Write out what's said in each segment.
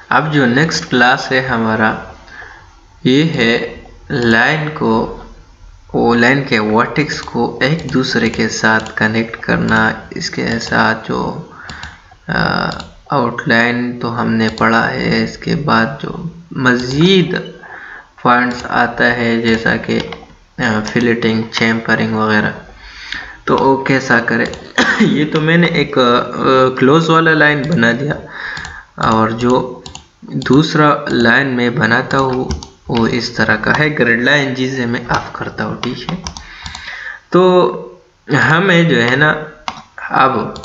अब जो next class है हमारा, ये है लाइन को, वो लाइन के वर्टेक्स को एक दूसरे के साथ कनेक्ट करना। इसके साथ जो आउटलाइन तो हमने पढ़ा है, इसके बाद जो मज़ीद पॉइंट्स आता है जैसा कि फिलेटिंग, चैम्फरिंग वगैरह, तो वो कैसा करें। ये तो मैंने एक क्लोज वाला लाइन बना दिया, और जो दूसरा लाइन में बनाता हूँ वो इस तरह का है ग्रिड लाइन, जिसे मैं ऑफ करता हूँ। ठीक है, तो हमें जो है ना अब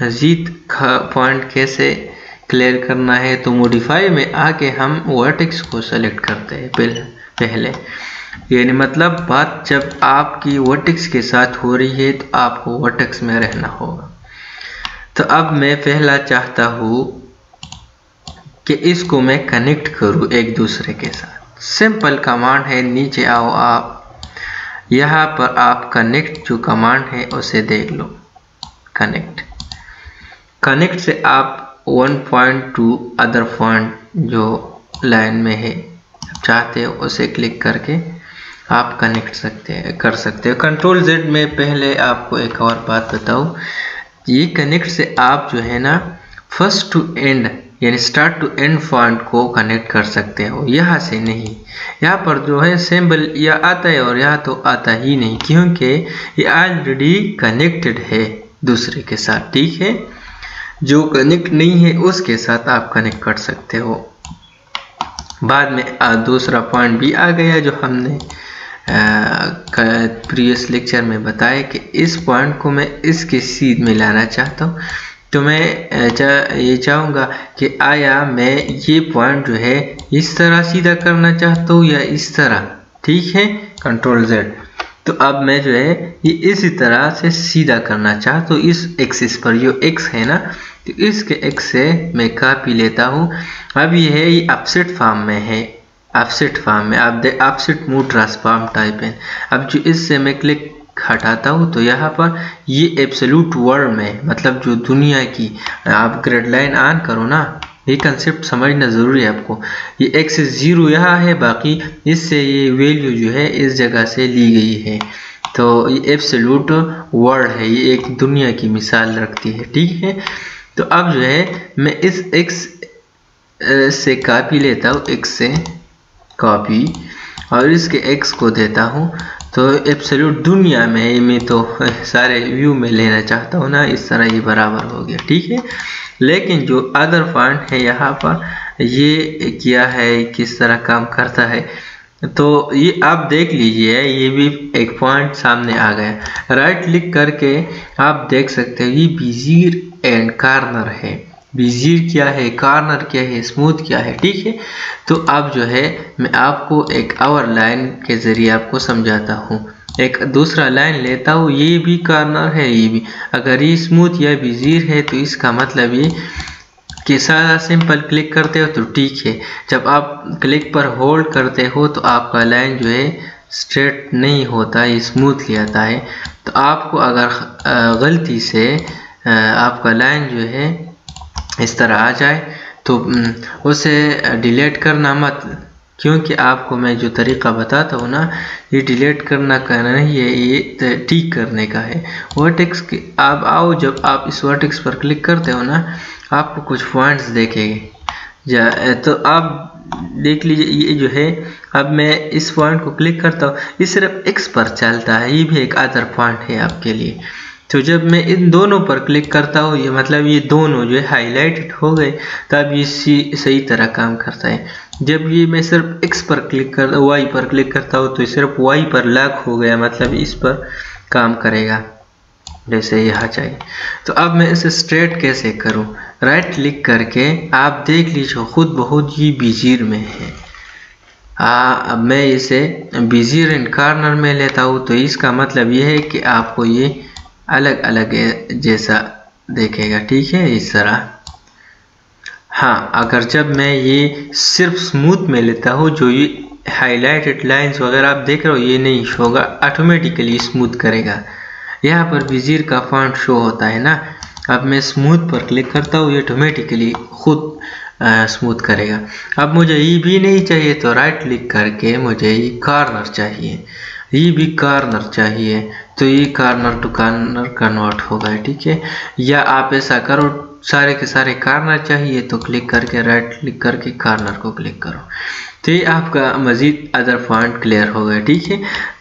मज़ीद पॉइंट कैसे क्लियर करना है, तो मॉडिफाई में आके हम वर्टेक्स को सेलेक्ट करते हैं पहले। यानी मतलब बात जब आपकी वर्टेक्स के साथ हो रही है तो आपको वर्टेक्स में रहना होगा। तो अब मैं पहला चाहता हूँ कि इसको मैं कनेक्ट करूँ एक दूसरे के साथ। सिंपल कमांड है, नीचे आओ आप, यहाँ पर आप कनेक्ट जो कमांड है उसे देख लो। कनेक्ट से आप 1 पॉइंट टू अदर पॉइंट जो लाइन में है चाहते हो उसे क्लिक करके आप कनेक्ट कर सकते हो। कंट्रोल Z में पहले आपको एक और बात बताऊँ, ये कनेक्ट से आप जो है ना फर्स्ट टू एंड यानी स्टार्ट टू एंड पॉइंट को कनेक्ट कर सकते हो, यहाँ से नहीं। यहाँ पर जो है सिंबल या आता है और यहाँ तो आता ही नहीं, क्योंकि ये ऑलरेडी कनेक्टेड है दूसरे के साथ। ठीक है, जो कनेक्ट नहीं है उसके साथ आप कनेक्ट कर सकते हो। बाद में दूसरा पॉइंट भी आ गया जो हमने प्रीवियस लेक्चर में बताया कि इस पॉइंट को मैं इसके सीध में लाना चाहता हूँ। तो मैं ये चाहूँगा कि आया मैं ये पॉइंट जो है इस तरह सीधा करना चाहता हूँ या इस तरह। ठीक है, कंट्रोल Z। तो अब मैं जो है ये इसी तरह से सीधा करना चाहता हूँ इस एक्सिस पर, जो x है ना, तो इसके x से मैं कॉपी लेता हूँ। अब ये है, ये अपसेट फॉर्म में है, ऑफसेट फॉर्म में आप ऑफसेट मूव ट्रांसफॉर्म टाइप है। अब जो इससे मैं क्लिक हटाता हूँ तो यहाँ पर ये एब्सोल्यूट वर्ड में, मतलब जो दुनिया की, आप ग्रिड लाइन ऑन करो ना, ये कंसेप्ट समझना ज़रूरी है आपको। ये x 0 यहाँ है, बाकी इससे ये वैल्यू जो है इस जगह से ली गई है, तो ये एब्सोल्यूट वर्ड है, ये एक दुनिया की मिसाल रखती है। ठीक है, तो अब जो है मैं इस x से कॉपी लेता हूँ, x से कॉपी, और इसके x को देता हूँ। तो एब्सोल्यूट दुनिया में मैं तो सारे व्यू में लेना चाहता हूँ ना, इस तरह ये बराबर हो गया। ठीक है, लेकिन जो अदर पॉइंट है यहाँ पर ये क्या है, किस तरह काम करता है, तो ये आप देख लीजिए, ये भी एक पॉइंट सामने आ गया। राइट क्लिक करके आप देख सकते हो ये बेजियर एंड कॉर्नर है। बेजियर क्या है, कॉर्नर क्या है, स्मूथ क्या है। ठीक है, तो अब जो है मैं आपको एक और लाइन के ज़रिए आपको समझाता हूँ। एक दूसरा लाइन लेता हूँ, ये भी कॉर्नर है, ये भी। अगर ये स्मूथ या बेजियर है तो इसका मतलब ये कि सारा सिंपल क्लिक करते हो तो ठीक है, जब आप क्लिक पर होल्ड करते हो तो आपका लाइन जो है स्ट्रेट नहीं होता, ये स्मूथली आता है। तो आपको अगर गलती से आपका लाइन जो है इस तरह आ जाए तो उसे डिलीट करना मत, क्योंकि आपको मैं जो तरीका बताता हूँ ना, ये डिलीट करना नहीं है, ये ठीक करने का है। वर्टेक्स के आप आओ, जब आप इस वर्टेक्स पर क्लिक करते हो ना, आपको कुछ पॉइंट्स देखेंगे, तो आप देख लीजिए ये जो है। अब मैं इस पॉइंट को क्लिक करता हूँ, ये सिर्फ x पर चलता है, ये भी एक अदर पॉइंट है आपके लिए। तो जब मैं इन दोनों पर क्लिक करता हूँ, ये मतलब ये दोनों जो है हाईलाइटेड हो गए, तब ये सही तरह काम करता है। जब ये मैं सिर्फ x पर क्लिक कर y पर क्लिक करता हूँ तो सिर्फ y पर लॉक हो गया, मतलब इस पर काम करेगा जैसे यहाँ चाहिए। तो अब मैं इसे स्ट्रेट कैसे करूँ, राइट क्लिक करके आप देख लीजिए खुद बहुत ही बेजियर में है। अब मैं इसे बेजियर एंड कॉर्नर में लेता हूँ, तो इसका मतलब ये है कि आपको ये अलग अलग जैसा देखेगा। ठीक है, इस तरह। हाँ, अगर जब मैं ये सिर्फ स्मूथ में लेता हूँ, जो ये हाईलाइटेड लाइंस वगैरह आप देख रहे हो ये नहीं होगा, ऑटोमेटिकली स्मूथ करेगा। यहाँ पर बेजियर का फॉन्ट शो होता है ना, अब मैं स्मूथ पर क्लिक करता हूँ, ये ऑटोमेटिकली खुद स्मूथ करेगा। अब मुझे ये भी नहीं चाहिए तो राइट क्लिक करके मुझे ये कॉर्नर चाहिए, ये भी कॉर्नर चाहिए, तो ये कॉर्नर टू कॉर्नर कन्वर्ट होगा, ठीक है। या आप ऐसा करो, सारे के सारे कॉर्नर चाहिए तो क्लिक करके राइट क्लिक करके कॉर्नर को क्लिक करो, तो ये आपका मज़ीद अदर पॉइंट क्लियर हो गया, ठीक है।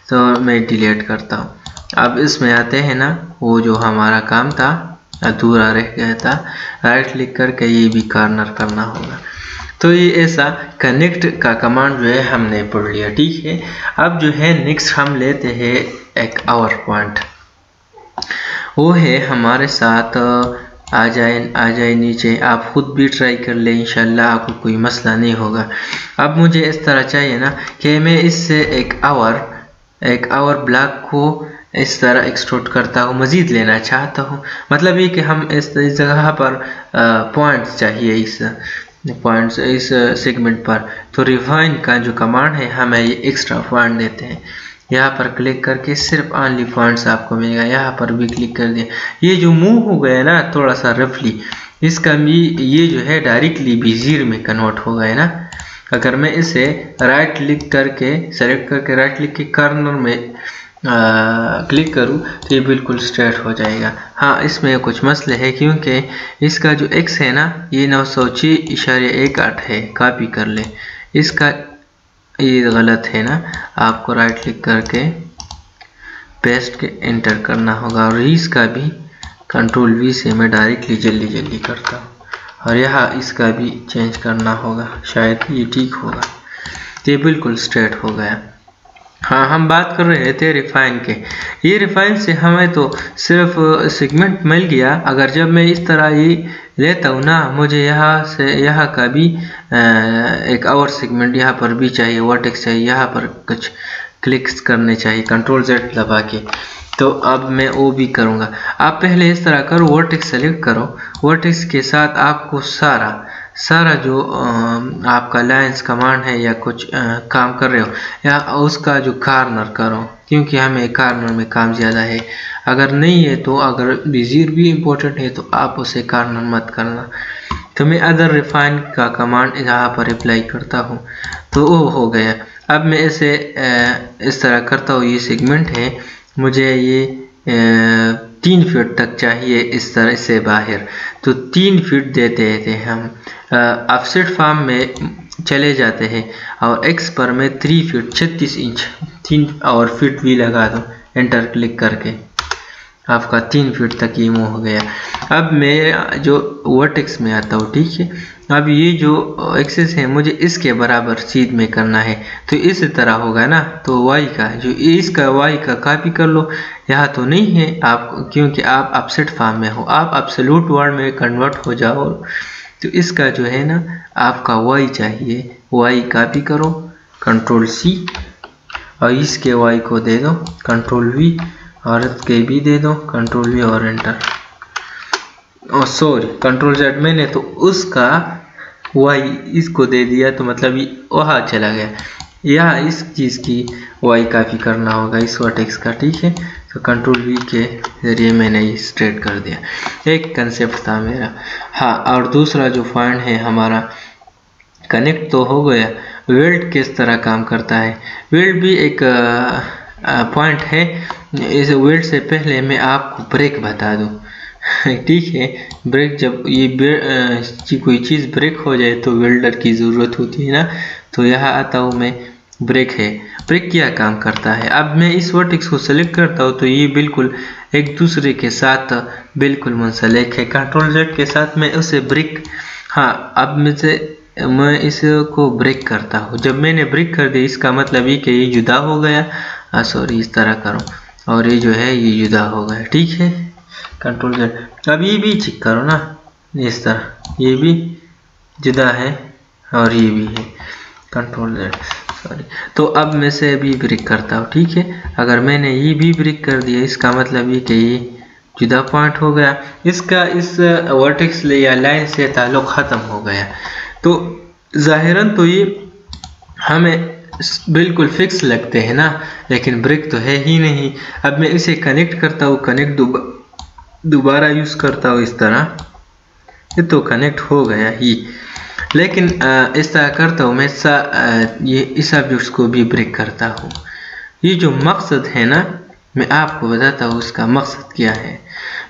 तो मैं डिलीट करता हूँ। अब इसमें आते हैं ना, वो जो हमारा काम था अधूरा रह गया था, राइट क्लिक करके ये भी कॉर्नर करना होगा। तो ये ऐसा कनेक्ट का कमांड जो है हमने पढ़ लिया, ठीक है। अब जो है नेक्स्ट हम लेते हैं एक और पॉइंट, वो है हमारे साथ आ जाए नीचे। आप खुद भी ट्राई कर ले, इंशाल्लाह आपको कोई मसला नहीं होगा। अब मुझे इस तरह चाहिए ना कि मैं इससे एक आवर ब्लॉक को इस तरह एक्सट्रूड करता हूँ, मज़ीद लेना चाहता हूँ। मतलब ये कि हम इस जगह पर पॉइंट्स चाहिए, इस पॉइंट्स इस सेगमेंट पर, तो रिफाइन का जो कमांड है हमें ये एक्स्ट्रा पॉइंट देते हैं। यहाँ पर क्लिक करके सिर्फ ऑनली पॉइंट्स आपको मिलेगा। यहाँ पर भी क्लिक कर दिया, ये जो मूव हो गया ना थोड़ा सा रफली, इसका भी ये जो है डायरेक्टली भी जीरो में कन्वर्ट हो गया ना। अगर मैं इसे राइट क्लिक करके सेलेक्ट करके राइट क्लिक के कॉर्नर में क्लिक करूँ तो ये बिल्कुल स्ट्रेट हो जाएगा। हाँ, इसमें कुछ मसले है क्योंकि इसका जो x है ना ये 906.18 है, कॉपी कर ले। इसका ये गलत है ना, आपको राइट क्लिक करके पेस्ट के एंटर करना होगा। और इसका भी कंट्रोल V से मैं डायरेक्टली जल्दी करता हूँ, और यहाँ इसका भी चेंज करना होगा, शायद ये ठीक होगा। ये बिल्कुल स्ट्रेट हो गया। हाँ, हम बात कर रहे थे रिफाइन के। ये रिफाइन से हमें तो सिर्फ सेगमेंट मिल गया। अगर जब मैं इस तरह ये लेता हूँ ना, मुझे यहाँ से यहाँ का भी एक और सेगमेंट यहाँ पर भी चाहिए, वर्टेक्स चाहिए, यहाँ पर कुछ क्लिक्स करने चाहिए कंट्रोल Z दबा के। तो अब मैं वो भी करूँगा। आप पहले इस तरह करो, वर्टेक्स सेलेक्ट करो, वर्टेक्स के साथ आपको सारा जो आपका लाइन्स कमांड है या कुछ काम कर रहे हो या उसका जो कॉर्नर करो, क्योंकि हमें कॉर्नर में काम ज़्यादा है। अगर नहीं है तो अगर विज़िर भी इम्पोर्टेंट है तो आप उसे कॉर्नर मत करना। तो मैं अदर रिफाइन का कमांड यहाँ पर अप्लाई करता हूँ, तो वो हो गया। अब मैं इसे इस तरह करता हूँ, ये सेगमेंट है, मुझे ये 3 फीट तक चाहिए इस तरह से बाहर, तो 3 फीट देते थे हम। ऑफसेट फॉर्म में चले जाते हैं और x पर मैं 3 फीट 36 इंच 3 और फीट भी लगा दो, एंटर क्लिक करके आपका 3 फीट तक ये मूव हो गया। अब मैं जो वर्टेक्स में आता हूँ, ठीक है। अब ये जो एक्सेस है मुझे इसके बराबर सीध में करना है, तो इस तरह होगा ना। तो y का जो इसका y का कॉपी कर लो, यहाँ तो नहीं है आप, क्योंकि आप ऑफसेट फॉर्म में हो, आप एब्सोल्यूट वर्ड में कन्वर्ट हो जाओ। तो इसका जो है ना आपका y चाहिए, y कॉपी करो कंट्रोल C, और इसके y को दे दो कंट्रोल V, और इसके भी दे दो कंट्रोल V और एंटर। सॉरी कंट्रोल Z मैंने तो उसका y इसको दे दिया, तो मतलब ये वहाँ चला गया। यहाँ इस चीज़ की y कॉपी करना होगा इस वर्टेक्स का, ठीक है। तो कंट्रोल V के ज़रिए मैंने ये स्ट्रेट कर दिया। एक कंसेप्ट था मेरा। हाँ, और दूसरा जो पॉइंट है हमारा कनेक्ट तो हो गया। वेल्ड किस तरह काम करता है, वेल्ड भी एक पॉइंट है। इस वेल्ड से पहले मैं आपको ब्रेक बता दूँ, ठीक है। ब्रेक, जब ये कोई चीज़ ब्रेक हो जाए तो वेल्डर की ज़रूरत होती है ना। तो यहाँ आता हूँ मैं, ब्रेक है, ब्रेक क्या काम करता है। अब मैं इस वर्टेक्स को सेलेक्ट करता हूँ तो ये बिल्कुल एक दूसरे के साथ बिल्कुल मुंसलिक है। कंट्रोल Z के साथ मैं उसे ब्रेक, हाँ, अब मैं इसको ब्रेक करता हूँ। जब मैंने ब्रेक कर दिया इसका मतलब ये कि ये जुदा हो गया। सॉरी, इस तरह करो और ये जो है ये जुदा हो गया, ठीक है। Control Z। अब ये भी चेक करो ना, इस तरह ये भी जुदा है और ये भी है, कंट्रोल Z। सॉरी, तो अब मैं से भी ब्रेक करता हूँ, ठीक है। अगर मैंने ये भी ब्रेक कर दिया इसका मतलब ये कि ये जुदा पॉइंट हो गया, इसका इस वर्टेक्स ले या लाइन से ताल्लुक़ ख़त्म हो गया। तो ज़ाहिरन तो ये हमें बिल्कुल फिक्स लगते हैं ना, लेकिन ब्रेक तो है ही नहीं। अब मैं इसे कनेक्ट करता हूँ, कनेक्ट दोबारा यूज़ करता हूँ इस तरह, ये तो कनेक्ट हो गया ही। लेकिन इस तरह करता हूँ मैं ये इस ऑब्जेक्ट्स को भी ब्रेक करता हूँ। ये जो मकसद है ना, मैं आपको बताता हूँ उसका मकसद क्या है।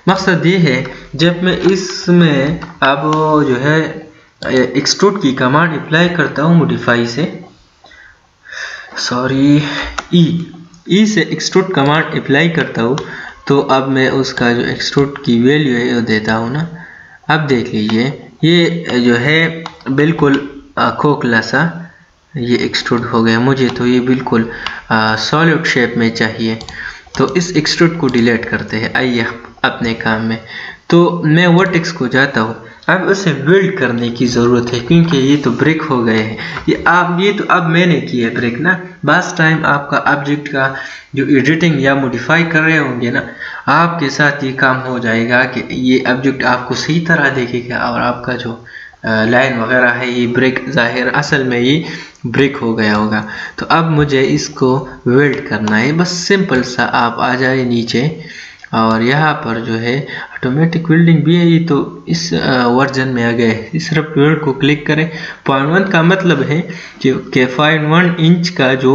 मकसद ये है, जब मैं इसमें अब जो है एक्सट्रूड की कमांड अप्लाई करता हूँ मॉडिफाई से, सॉरी ई से एक्सट्रूड कमांड अप्लाई करता हूँ, तो अब मैं उसका जो एक्सट्रूड की वैल्यू है वो देता हूँ ना। अब देख लीजिए ये जो है बिल्कुल खोखला सा ये एक्सट्रूड हो गया। मुझे तो ये बिल्कुल सॉलिड शेप में चाहिए, तो इस एक्सट्रूड को डिलीट करते हैं। आइए अपने काम में, तो मैं वर्टेक्स को जाता हूँ। अब उसे बिल्ड करने की ज़रूरत है क्योंकि ये तो ब्रेक हो गए हैं। ये तो अब मैंने किया है ब्रेक ना। बस टाइम आपका ऑब्जेक्ट का जो एडिटिंग या मॉडिफाई कर रहे होंगे ना, आपके साथ ये काम हो जाएगा कि ये ऑब्जेक्ट आपको सही तरह देखेगा और आपका जो लाइन वगैरह है ये ब्रेक ज़ाहिर असल में ये ब्रेक हो गया होगा। तो अब मुझे इसको वेल्ड करना है। बस सिंपल सा आप आ जाए नीचे और यहाँ पर जो है ऑटोमेटिक वेल्डिंग भी है, ये तो इस वर्जन में आ गए। इस सिर्फ वेल्ड को क्लिक करें। 0.1 का मतलब है कि 0.1 इंच का जो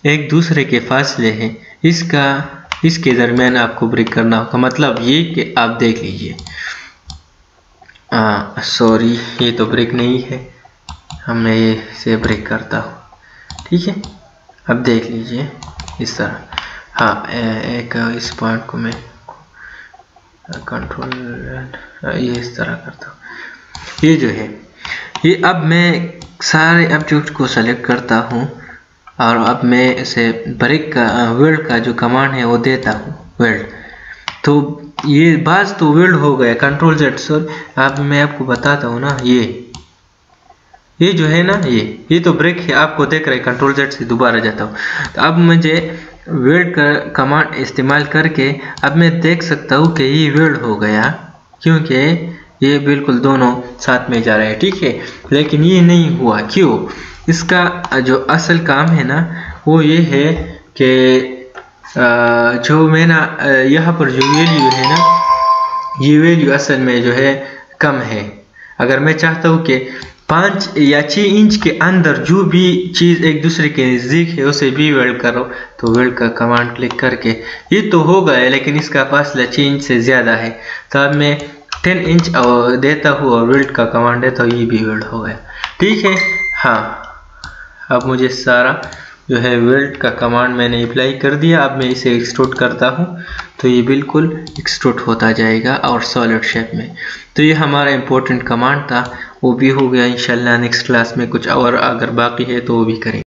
एक दूसरे के फासले हैं इसके दरमियान आपको ब्रेक करना होगा। मतलब ये कि आप देख लीजिए, सॉरी ये तो ब्रेक नहीं है, मैं इसे ब्रेक करता हूँ। ठीक है, अब देख लीजिए इस तरह। हाँ, एक इस पॉइंट को मैं कंट्रोल ये इस तरह करता हूँ। ये जो है ये अब मैं सारे ऑब्जेक्ट को सेलेक्ट करता हूँ और अब मैं इसे ब्रेक का वेल्ड का जो कमांड है वो देता हूँ वेल्ड। तो ये बाज तो वेल्ड हो गया, कंट्रोल जेड। सर अब मैं आपको बताता हूँ ना, ये जो है ना ये तो ब्रेक है, आपको देख रहे हैं। कंट्रोल जेड से दोबारा जाता हूँ। तो अब मुझे वेल्ड का कमांड इस्तेमाल करके अब मैं देख सकता हूँ कि ये वेल्ड हो गया क्योंकि ये बिल्कुल दोनों साथ में जा रहे हैं। ठीक है, लेकिन ये नहीं हुआ क्यों? इसका जो असल काम है ना वो ये है कि जो मैं ना यहाँ पर जो वैल्यू है ना, ये वैल्यू असल में जो है कम है। अगर मैं चाहता हूँ कि 5 या 6 इंच के अंदर जो भी चीज़ एक दूसरे के नज़दीक है उसे भी वेल्ड करो, तो वेल्ड का कमांड क्लिक करके ये तो हो गया, लेकिन इसका फासला 6 इंच से ज़्यादा है। तो अब मैं 10 इंच देता हूँ और वेल्ड का कमांड देता हूँ, ये भी वेल्ड हो गया। ठीक है, हाँ अब मुझे सारा जो है वेल्ड का कमांड मैंने अप्लाई कर दिया। अब मैं इसे एक्सट्रूड करता हूँ तो ये बिल्कुल एक्सट्रूड होता जाएगा और सॉलिड शेप में। तो ये हमारा इम्पोर्टेंट कमांड था, वो भी हो गया। इंशाल्लाह नेक्स्ट क्लास में कुछ और अगर बाकी है तो वो भी करेंगे।